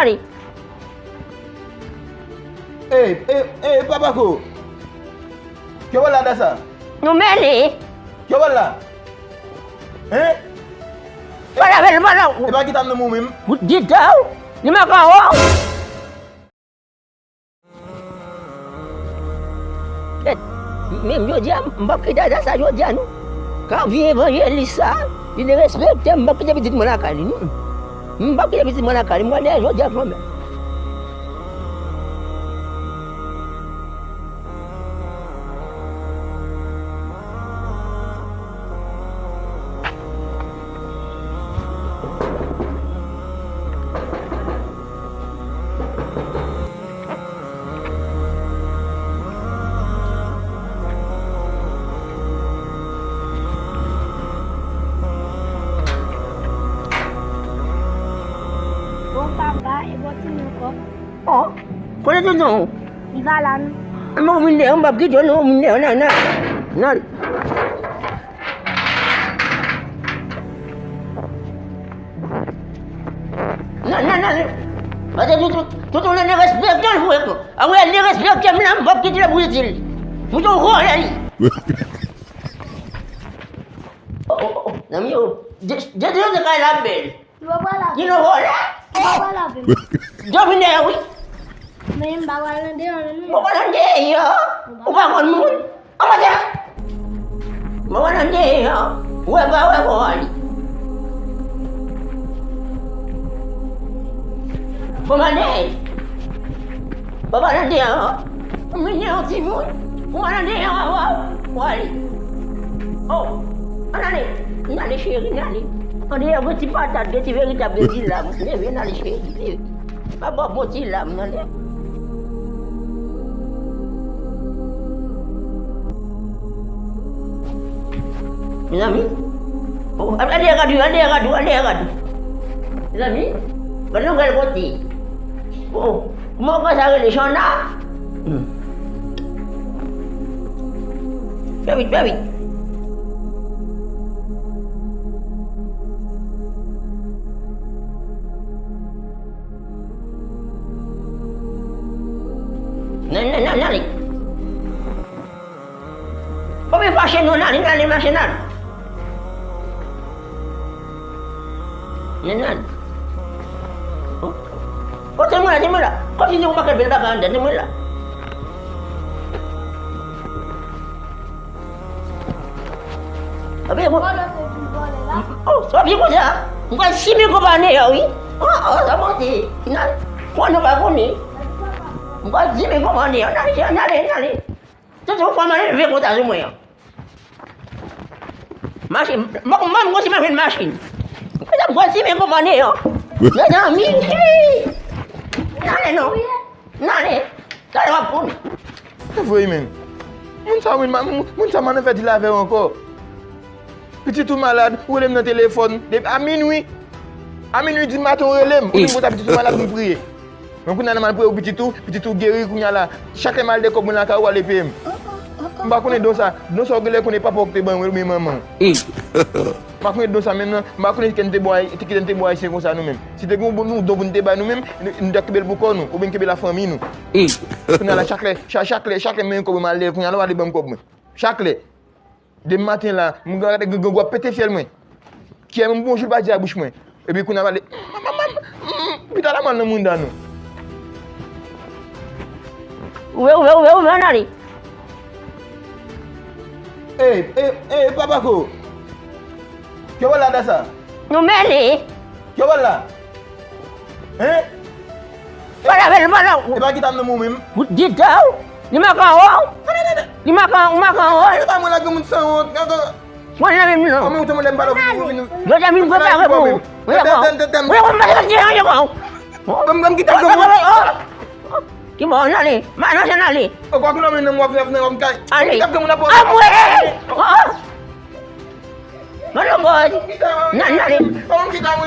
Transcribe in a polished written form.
nani? Papako. Kyo wala Adassa? Numeli. Kyo wala? Wala. Ba kita na mumim? Ditaw. Ni makaw. Même je dis, je suis dans ça, je dis, quand vient évangéliste ça, il respecte, je ne suis pas petit monacali. Je ne suis pas petit monacali, moi, je dis à moi-même. Oh, kau dah tahu? Di jalan. Mau minum bagi dia, mau minum, nak. Macam tu nak respect kan, aku. Aku ni respect macam mana? Bagi dia boleh jadi. Mudah kau ni. Oh, namanya. Jadi dia kaya label. Bawa lah. You know what? Bawa lah. Jom ni aku. Main bawa lah dia. Bawa dia ya. Ubangun mun. Apa dia? Bawa dia ya. Bawa ni. Bawa dia. Minyak timun. Bawa dia. Wali. Oh, anak ni syekh ni. Dia apa tipat dia tiba kita berjilam. Dia benar syekh. Apa berjilam ni? Nami? Oh, ada kadu. Nami? Belum kali poti. Oh, mau ke sana di sana? Baik. Nani. Kau pasien nani pasien nani. Nani. Kau tengok lah. Kau sini makan benda kan dan tengok lah. Apa yang Boleh lah. Oh, sebab dia kuasa. Bukan sini kau bani ya, wi. Oh, sama ti. Nani. Kau nak aku ni. Bukan sini kau bani ya. Nani. Tu kau mana ni? Kau tak semua ya. Mesin. Mak si mesin. Kita bukan sini kau bani ya. Nani. Nani. Tak ada apa. Vous men. Moun sa man fait la veille encore. Petit tout malade, ou relève dans téléphone. À minuit du matin, on relève. On dit petit tout malade pour prier. Donc on a mal prier au petit tout guéri qu'on a là. Chaque mal de comme on a ou aller PM. On va connaître dans ça. Dans ça on connaît pas pour que bon mais maman. On va connaître dans ça maintenant. On va connaître qu'en te bois c'est comme ça nous même. Si te nous devons débat nous même, nous d'accueillir beaucoup nous ou bien que la famille nous. On a la chaque même comme mal lève, on a aller bon comme. Chaque de matin là, mon gars go péter fiel moi. Qui est mon bonjour pas dire à bouche moi. Et puis qu'on a aller putain la man dans monde nous. Où nani? Papako. Kyo wala Adassa? Numeli. Kyo wala? Wala. Ba kita na mumim? Ditaw. Ni makaw. Kita mo lagi mun sangot. Wala namin no. Kami utamo lang balo. Yo namin ko pa ko. Gam kita go. Kimo nani? Mana siya nani? Ko ko na min mo afya na om kay. Ali. Kita mo na po. Amwe. Ano ba? Nani? Kita mo.